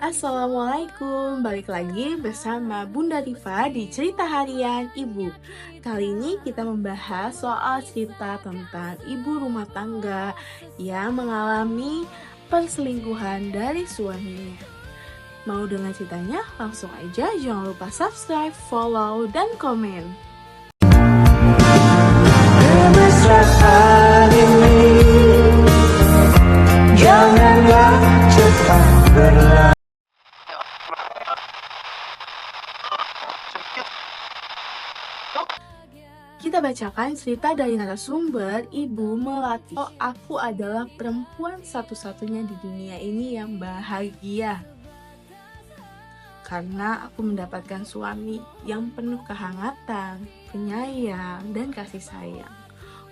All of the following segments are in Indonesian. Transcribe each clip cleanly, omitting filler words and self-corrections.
Assalamualaikum, balik lagi bersama Bunda Rifa di Cerita Harian Ibu. Kali ini kita membahas soal cerita tentang ibu rumah tangga yang mengalami perselingkuhan dari suaminya. Mau dengar ceritanya? Langsung aja, jangan lupa subscribe, follow, dan komen. Kemesraan ini janganlah cepat berlalu. Kita bacakan cerita dari narasumber Ibu Melati. Oh, aku adalah perempuan satu-satunya di dunia ini yang bahagia. Karena aku mendapatkan suami yang penuh kehangatan, penyayang, dan kasih sayang.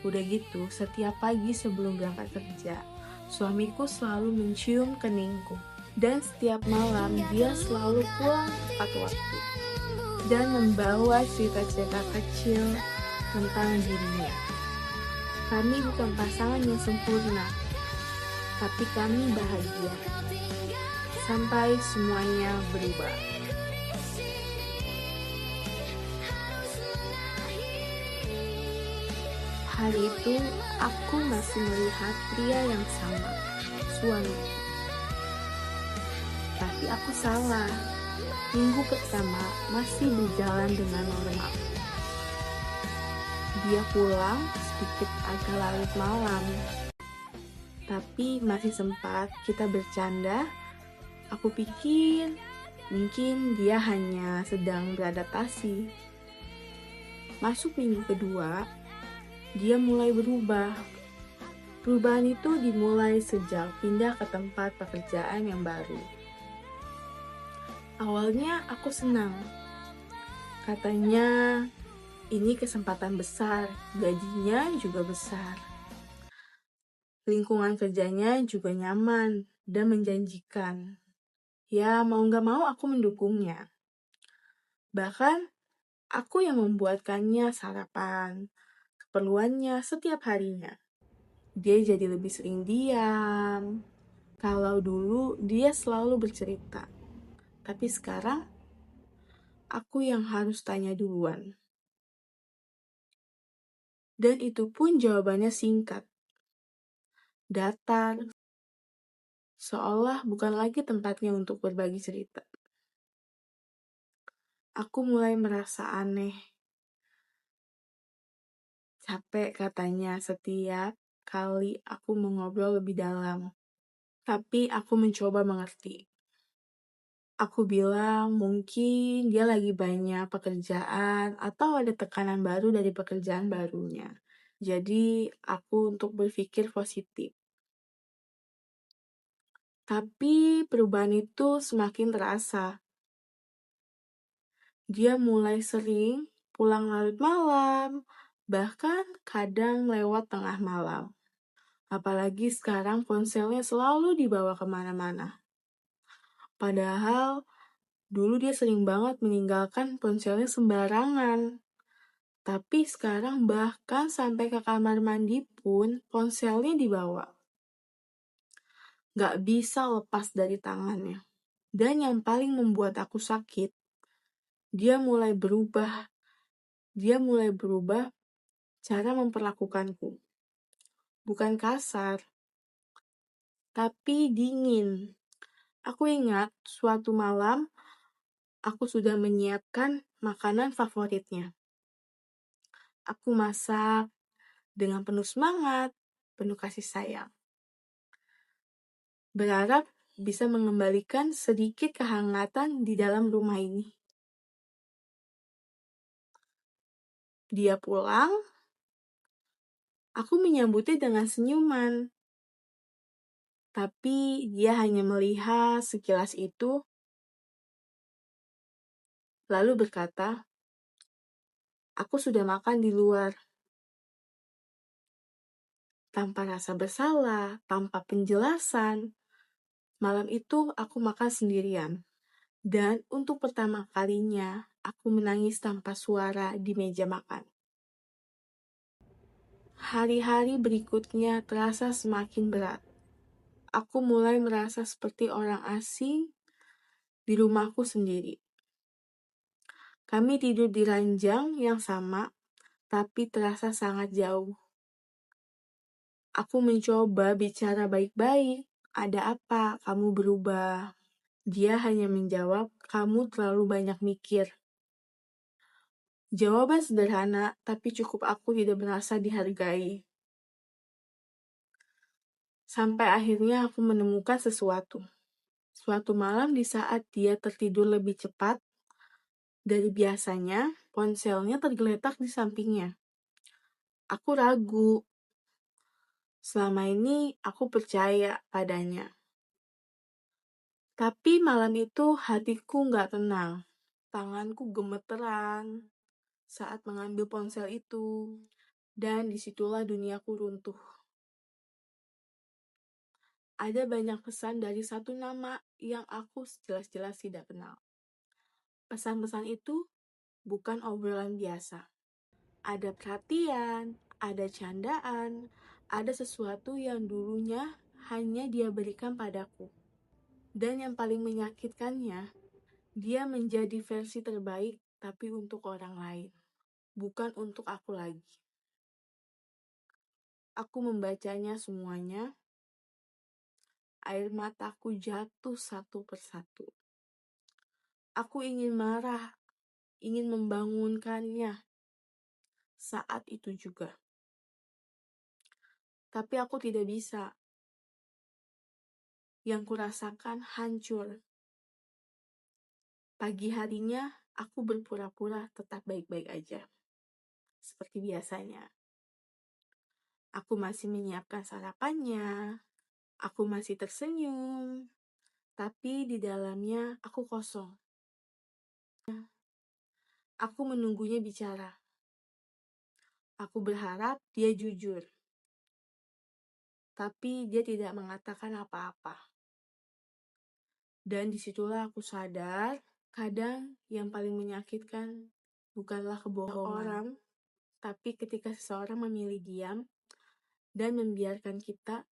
Udah gitu, setiap pagi sebelum berangkat kerja, suamiku selalu mencium keningku. Dan setiap malam dia selalu pulang tepat waktu dan membawa cerita-cerita kecil tentang dirinya. Kami bukan pasangan yang sempurna, tapi kami bahagia sampai semuanya berubah. Hari itu aku masih melihat pria yang sama, suamiku. Tapi aku salah. Minggu pertama masih berjalan dengan normal. Dia pulang sedikit agak larut malam, tapi masih sempat kita bercanda. Aku pikir mungkin dia hanya sedang beradaptasi. Masuk minggu kedua, dia mulai berubah. Perubahan itu dimulai sejak pindah ke tempat pekerjaan yang baru. Awalnya aku senang. Katanya ini kesempatan besar, gajinya juga besar. Lingkungan kerjanya juga nyaman dan menjanjikan. Ya, mau gak mau aku mendukungnya. Bahkan, aku yang membuatkannya sarapan, keperluannya setiap harinya. Dia jadi lebih sering diam. Kalau dulu, dia selalu bercerita. Tapi sekarang, aku yang harus tanya duluan. Dan itu pun jawabannya singkat, datar, seolah bukan lagi tempatnya untuk berbagi cerita. Aku mulai merasa aneh. Capek katanya setiap kali aku mengobrol lebih dalam. Tapi aku mencoba mengerti. Aku bilang mungkin dia lagi banyak pekerjaan atau ada tekanan baru dari pekerjaan barunya. Jadi aku untuk berpikir positif. Tapi perubahan itu semakin terasa. Dia mulai sering pulang larut malam, bahkan kadang lewat tengah malam. Apalagi sekarang ponselnya selalu dibawa kemana-mana. Padahal dulu dia sering banget meninggalkan ponselnya sembarangan. Tapi sekarang bahkan sampai ke kamar mandi pun ponselnya dibawa. Gak bisa lepas dari tangannya. Dan yang paling membuat aku sakit, dia mulai berubah. Dia mulai berubah cara memperlakukanku. Bukan kasar, tapi dingin. Aku ingat suatu malam aku sudah menyiapkan makanan favoritnya. Aku masak dengan penuh semangat, penuh kasih sayang. Berharap bisa mengembalikan sedikit kehangatan di dalam rumah ini. Dia pulang, aku menyambutnya dengan senyuman. Tapi dia hanya melihat sekilas itu, lalu berkata, "Aku sudah makan di luar." Tanpa rasa bersalah, tanpa penjelasan, malam itu aku makan sendirian. Dan untuk pertama kalinya, aku menangis tanpa suara di meja makan. Hari-hari berikutnya terasa semakin berat. Aku mulai merasa seperti orang asing, di rumahku sendiri. Kami tidur di ranjang yang sama, tapi terasa sangat jauh. Aku mencoba bicara baik-baik. Ada apa? Kamu berubah. Dia hanya menjawab, kamu terlalu banyak mikir. Jawaban sederhana, tapi cukup aku tidak merasa dihargai. Sampai akhirnya aku menemukan sesuatu. Suatu malam di saat dia tertidur lebih cepat dari biasanya, ponselnya tergeletak di sampingnya. Aku ragu. Selama ini aku percaya padanya. Tapi malam itu hatiku nggak tenang. Tanganku gemeteran saat mengambil ponsel itu. Dan disitulah duniaku runtuh. Ada banyak pesan dari satu nama yang aku jelas-jelas tidak kenal. Pesan-pesan itu bukan obrolan biasa. Ada perhatian, ada candaan, ada sesuatu yang dulunya hanya dia berikan padaku. Dan yang paling menyakitkannya, dia menjadi versi terbaik tapi untuk orang lain, bukan untuk aku lagi. Aku membacanya semuanya, air mataku jatuh satu persatu. Aku ingin marah, ingin membangunkannya saat itu juga. Tapi aku tidak bisa. Yang kurasakan hancur. Pagi harinya, aku berpura-pura tetap baik-baik aja. Seperti biasanya. Aku masih menyiapkan sarapannya. Aku masih tersenyum. Tapi di dalamnya aku kosong. Aku menunggunya bicara. Aku berharap dia jujur. Tapi dia tidak mengatakan apa-apa. Dan disitulah aku sadar, kadang yang paling menyakitkan bukanlah kebohongan orang, tapi ketika seseorang memilih diam dan membiarkan kita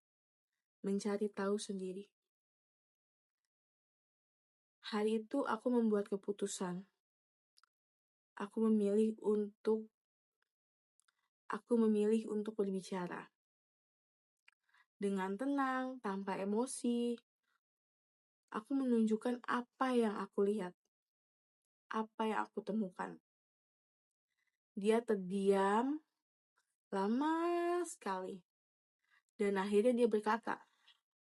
mencari tahu sendiri. Hari itu aku membuat keputusan. Aku memilih untuk berbicara. Dengan tenang, tanpa emosi, aku menunjukkan apa yang aku lihat, apa yang aku temukan. Dia terdiam lama sekali. Dan akhirnya dia berkata,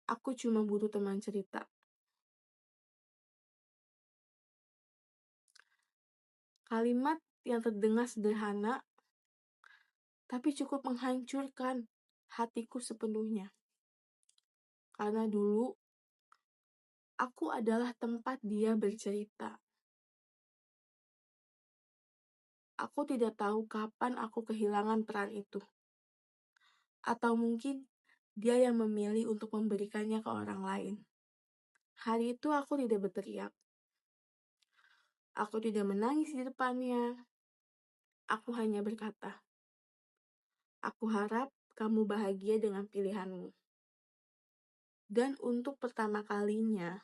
aku cuma butuh teman cerita. Kalimat yang terdengar sederhana, tapi cukup menghancurkan hatiku sepenuhnya. Karena dulu, aku adalah tempat dia bercerita. Aku tidak tahu kapan aku kehilangan peran itu. Atau mungkin dia yang memilih untuk memberikannya ke orang lain. Hari itu aku tidak berteriak. Aku tidak menangis di depannya. Aku hanya berkata, aku harap kamu bahagia dengan pilihanmu. Dan untuk pertama kalinya,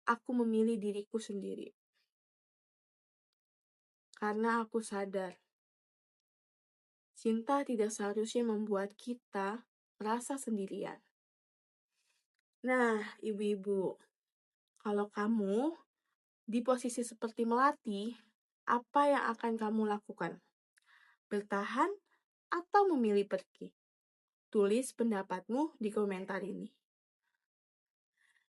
aku memilih diriku sendiri. Karena aku sadar, cinta tidak seharusnya membuat kita merasa sendirian. Nah, ibu-ibu, kalau kamu di posisi seperti Melati, apa yang akan kamu lakukan? Bertahan atau memilih pergi? Tulis pendapatmu di komentar ini.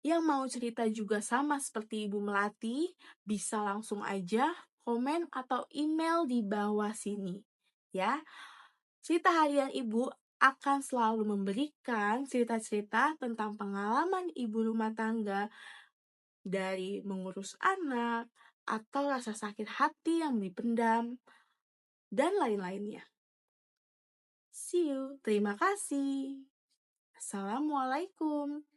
Yang mau cerita juga sama seperti Ibu Melati, bisa langsung aja komen atau email di bawah sini. Ya, cerita harian Ibu akan selalu memberikan cerita-cerita tentang pengalaman ibu rumah tangga dari mengurus anak atau rasa sakit hati yang dipendam dan lain-lainnya. See you. Terima kasih. Assalamualaikum.